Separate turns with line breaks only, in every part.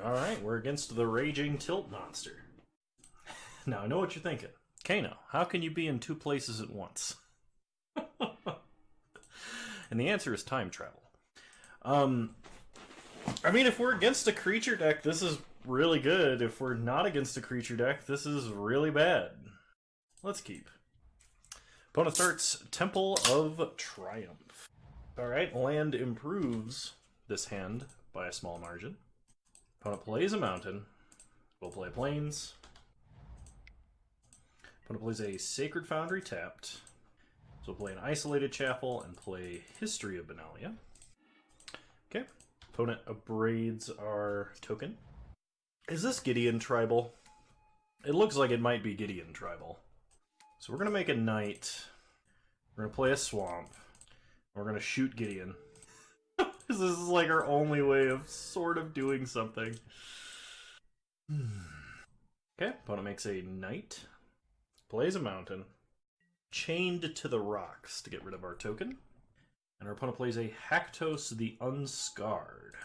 Alright, we're against the Raging Tilt Monster. Now, I know what you're thinking. Kano, how can you be in two places at once? And the answer is time travel. I mean, if we're against a creature deck, this is really good. If we're not against a creature deck, this is really bad. Let's keep. Opponent starts Temple of Triumph. Alright, land improves this hand by a small margin. Opponent plays a mountain. We'll play plains. Opponent plays a Sacred Foundry tapped. So we'll play an Isolated Chapel and play History of Benalia. Okay. Opponent abrades our token. Is this Gideon tribal? It looks like it might be Gideon tribal. So we're going to make a knight. We're going to play a swamp. We're going to shoot Gideon. This is like our only way of sort of doing something. Okay, opponent makes a knight. Plays a mountain. Chained to the rocks to get rid of our token. And our opponent plays a Haktos the Unscarred.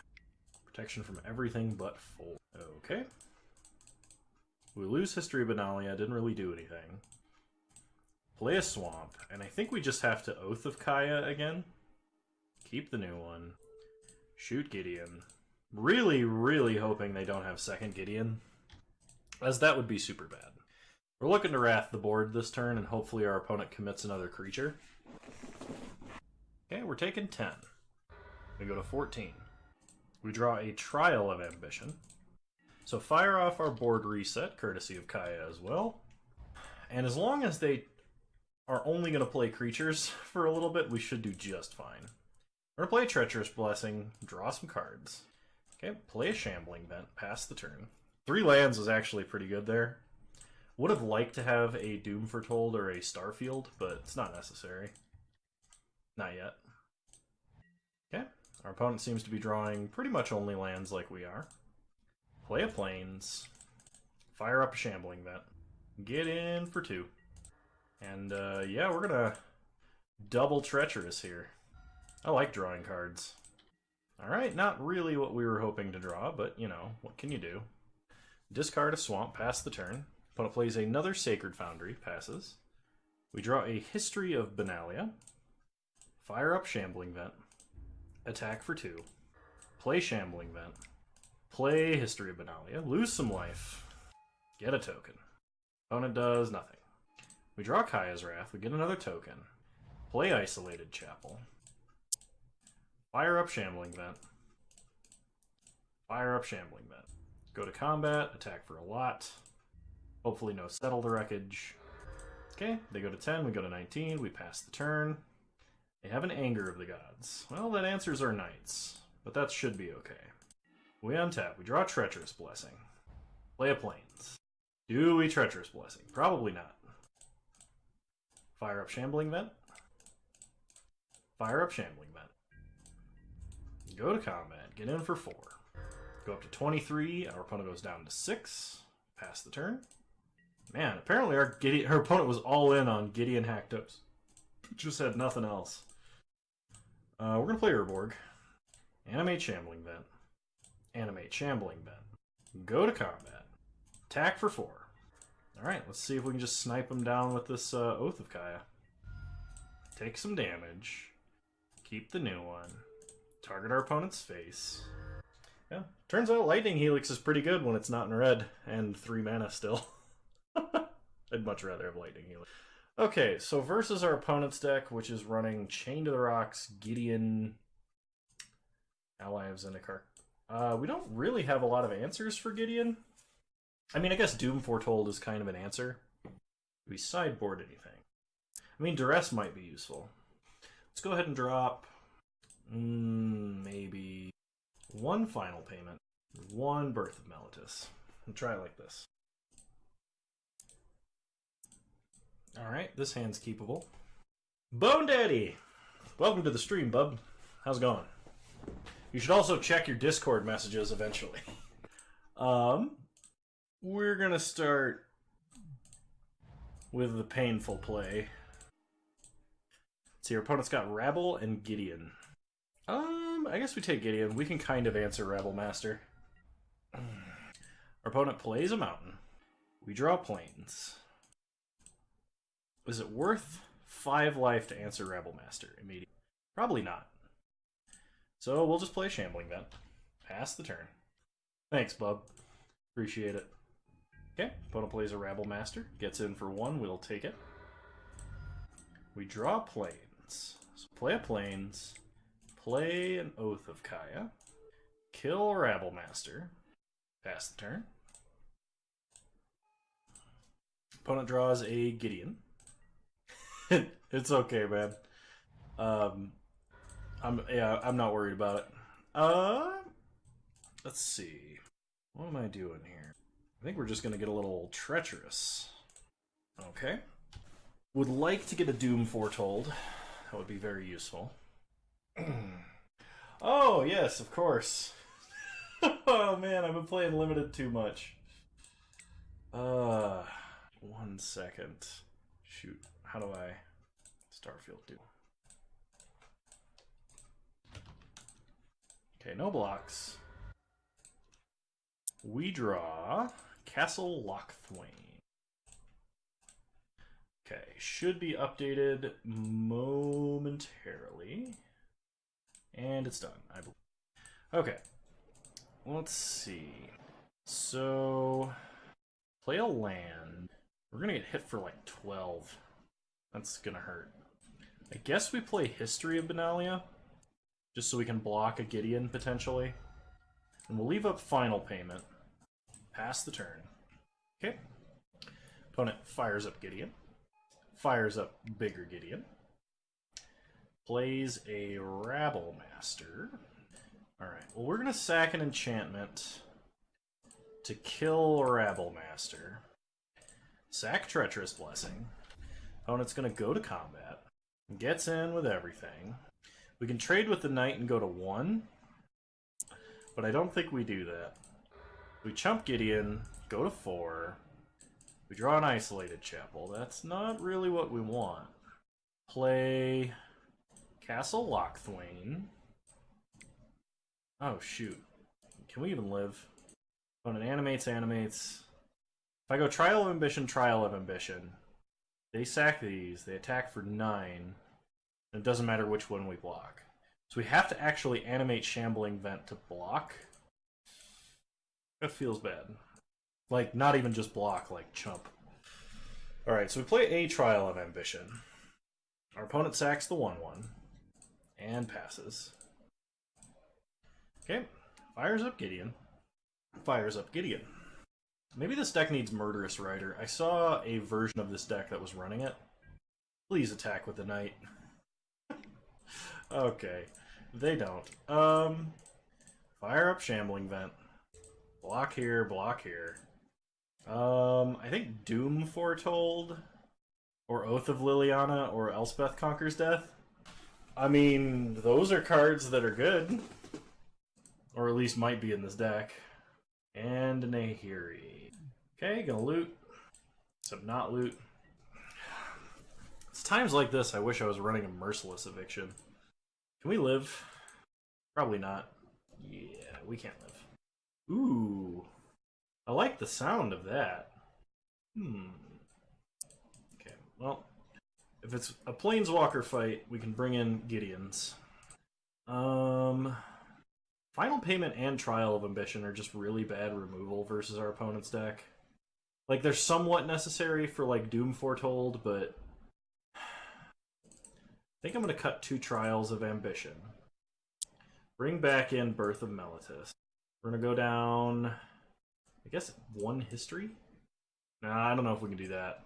Protection from everything but full. Okay. We lose History of Benalia, didn't really do anything. Play a swamp, and I think we just have to Oath of Kaya again. Keep the new one. Shoot Gideon. Really, really hoping they don't have second Gideon, as that would be super bad. We're looking to Wrath the board this turn, and hopefully our opponent commits another creature. Okay, we're taking 10. We go to 14. We draw a Trial of Ambition. So fire off our board reset, courtesy of Kaya as well. And as long as they are only going to play creatures for a little bit, we should do just fine. We're going to play a Treacherous Blessing, draw some cards. Okay, play a Shambling Vent, pass the turn. 3 lands is actually pretty good there. Would have liked to have a Doom Foretold or a Starfield, but it's not necessary. Not yet. Okay, our opponent seems to be drawing pretty much only lands like we are. Play a Plains, fire up a Shambling Vent, get in for 2. And yeah, we're gonna double Treacherous here. I like drawing cards. Alright, not really what we were hoping to draw, but you know, what can you do? Discard a Swamp, pass the turn. Opponent plays another Sacred Foundry, passes. We draw a History of Benalia. Fire up Shambling Vent. Attack for 2. Play Shambling Vent. Play History of Benalia. Lose some life. Get a token. Opponent does nothing. We draw Kaya's Wrath. We get another token. Play Isolated Chapel. Fire up Shambling Vent. Fire up Shambling Vent. Go to combat. Attack for a lot. Hopefully no Settled Wreckage. Okay, they go to 10. We go to 19. We pass the turn. They have an Anger of the Gods. Well, that answers our knights, but that should be okay. We untap. We draw Treacherous Blessing. Play a Plains. Do we Treacherous Blessing? Probably not. Fire up Shambling Vent. Fire up Shambling Vent. Go to combat. Get in for 4. Go up to 23. Our opponent goes down to 6. Pass the turn. Man, apparently our opponent was all in on Gideon Haktos. Just had nothing else. We're going to play Urborg. Animate Shambling Vent. Animate Shambling Vent. Go to combat. Attack for 4. Alright, let's see if we can just snipe him down with this Oath of Kaya. Take some damage. Keep the new one. Target our opponent's face. Yeah, turns out Lightning Helix is pretty good when it's not in red, and 3 mana still. I'd much rather have Lightning Helix. Okay, so versus our opponent's deck, which is running Chain to the Rocks, Gideon, Ally of Zendikar. We don't really have a lot of answers for Gideon. I mean, I guess Doom Foretold is kind of an answer. Do we sideboard anything? I mean, Duress might be useful. Let's go ahead and drop maybe 1 Final Payment, 1 Birth of Meletis. And try it like this. Alright, this hand's keepable. Bone Daddy! Welcome to the stream, bub. How's it going? You should also check your Discord messages eventually. We're gonna start with the painful play. Let's see, our opponent's got Rabble and Gideon. I guess we take Gideon. We can kind of answer Rabble Master. Our opponent plays a mountain. We draw plains. Is it worth 5 life to answer Rabble Master immediately? Probably not. So we'll just play Shambling Vent. Pass the turn. Thanks, bub. Appreciate it. Okay, opponent plays a Rabble Master. Gets in for 1, we'll take it. We draw plains. So play a plains. Play an Oath of Kaya. Kill Rabble Master. Pass the turn. Opponent draws a Gideon. It's okay, man. I'm not worried about it. Let's see. What am I doing here? I think we're just gonna get a little treacherous. Okay. Would like to get a Doom Foretold. That would be very useful. Oh, yes, of course. Oh, man, I've been playing Limited too much. 1 second. Shoot, how do I... Starfield do? Okay, no blocks. We draw Castle Lochthwain. Okay, should be updated momentarily. And it's done, I believe. Okay, let's see. So, play a land. We're gonna get hit for like 12. That's gonna hurt. I guess we play History of Benalia, just so we can block a Gideon, potentially. And we'll leave up Final Payment. Pass the turn. Okay. Opponent fires up Gideon. Fires up bigger Gideon. Plays a Rabble Master. Alright, well we're going to sack an enchantment to kill Rabble Master. Sack Treacherous Blessing. Opponent's going to go to combat. Gets in with everything. We can trade with the Knight and go to 1, but I don't think we do that. We chump Gideon, go to 4. We draw an Isolated Chapel. That's not really what we want. Play Castle Lochthwain. Oh, shoot. Can we even live? Opponent animates. If I go Trial of Ambition, they sack these. They attack for 9. And it doesn't matter which one we block. So we have to actually animate Shambling Vent to block. That feels bad. Like, not even just block, like chump. Alright, so we play a Trial of Ambition. Our opponent sacks the 1/1. And passes. Okay, fires up Gideon. Maybe this deck needs Murderous Rider. I saw a version of this deck that was running it. Please attack with the Knight. Okay, they don't. Fire up Shambling Vent. Block here. I think Doom Foretold, or Oath of Liliana, or Elspeth Conquers Death. I mean, those are cards that are good. Or at least might be in this deck. And Nahiri. Okay, gonna loot. Except not loot. It's times like this I wish I was running a Merciless Eviction. Can we live? Probably not. Yeah, we can't live. Ooh. I like the sound of that. Okay, well, if it's a Planeswalker fight, we can bring in Gideons. Final Payment and Trial of Ambition are just really bad removal versus our opponent's deck. Like, they're somewhat necessary for, like, Doom Foretold, but I think I'm going to cut 2 Trials of Ambition. Bring back in Birth of Meletis. We're going to go down, I guess, 1 History? Nah, I don't know if we can do that.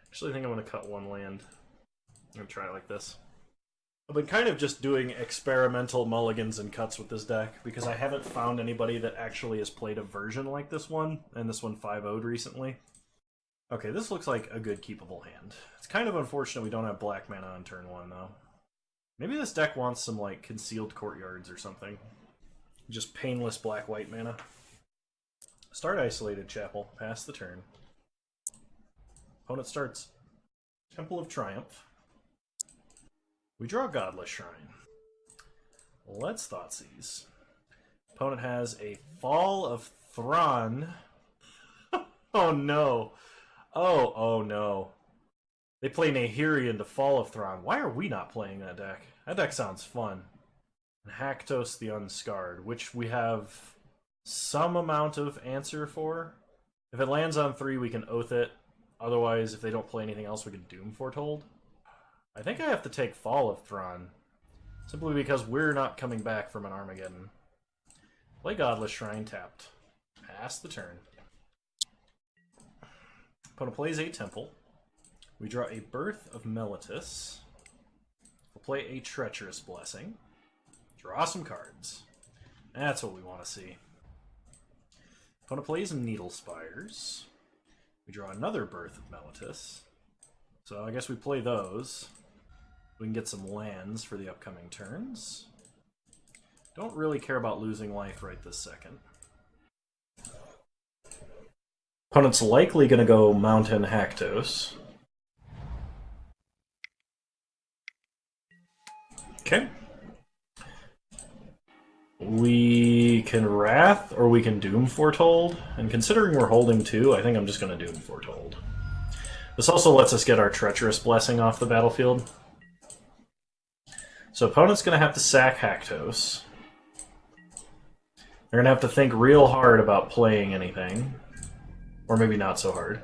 Actually, I think I'm going to cut 1 land. I'm going to try it like this. I've been kind of just doing experimental mulligans and cuts with this deck, because I haven't found anybody that actually has played a version like this one, and this one 5-0'd recently. Okay, this looks like a good keepable hand. It's kind of unfortunate we don't have black mana on turn 1, though. Maybe this deck wants some, like, Concealed Courtyards or something. Just painless black-white mana. Start Isolated Chapel. Pass the turn. Opponent starts Temple of Triumph. We draw Godless Shrine. Let's Thoughtseize. Opponent has a Fall of Thrawn. Oh no. Oh no. They play Nahiri into Fall of Thrawn. Why are we not playing that deck? That deck sounds fun. And Haktos the Unscarred, which we have some amount of answer for. If it lands on 3, we can Oath it. Otherwise, if they don't play anything else, we can Doom Foretold. I think I have to take Fall of Thrawn. Simply because we're not coming back from an Armageddon. Play Godless Shrine tapped. Pass the turn. Opponent plays a Temple. We draw a Birth of Meletis. We'll play a Treacherous Blessing. Draw some cards. That's what we want to see. Opponent plays Needle Spires. We draw another Birth of Meletis. So I guess we play those. We can get some lands for the upcoming turns. Don't really care about losing life right this second. Opponent's likely going to go Mountain Haktos. Okay. We can Wrath, or we can Doom Foretold. And considering we're holding 2, I think I'm just going to Doom Foretold. This also lets us get our Treacherous Blessing off the battlefield. So opponent's going to have to sack Haktos. They're going to have to think real hard about playing anything. Or maybe not so hard.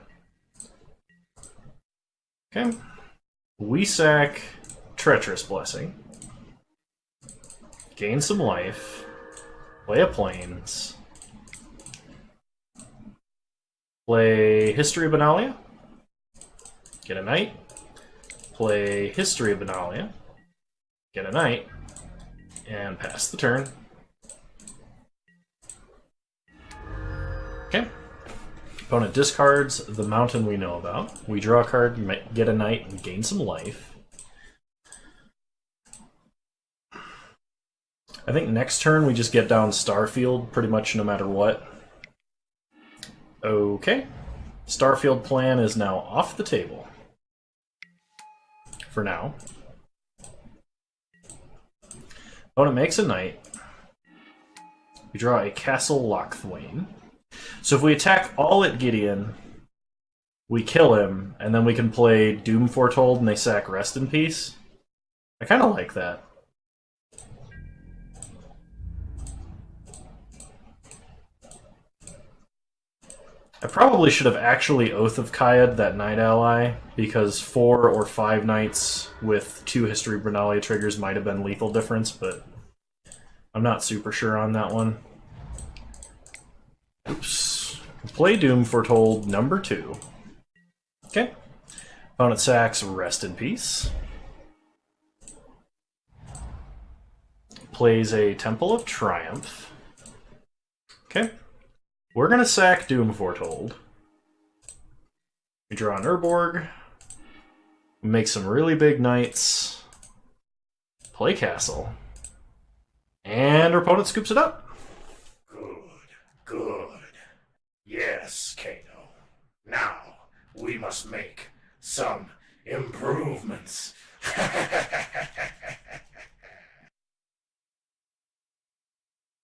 Okay. We sack Treacherous Blessing. Gain some life. Play a Plains. Play History of Benalia. Get a Knight. Play History of Benalia. Get a Knight. And pass the turn. Okay. Opponent discards the mountain we know about. We draw a card, get a Knight, and gain some life. I think next turn we just get down Starfield pretty much no matter what. Okay. Starfield plan is now off the table. For now. Opponent makes a Knight. We draw a Castle Lochthwain. So if we attack all at Gideon, we kill him, and then we can play Doom Foretold and they sack Rest in Peace. I kind of like that. I probably should have actually Oath of Kayad that Knight ally, because 4 or 5 Knights with 2 History Benalia triggers might have been lethal difference, but I'm not super sure on that one. Oops. Play Doom Foretold number 2. Okay. Opponent sacks Rest in Peace. Plays a Temple of Triumph. Okay. We're going to sack Doom Foretold. We draw an Urborg. Make some really big Knights. Play Castle. And our opponent scoops it up.
Good. Yes, Kano. Now, we must make some improvements.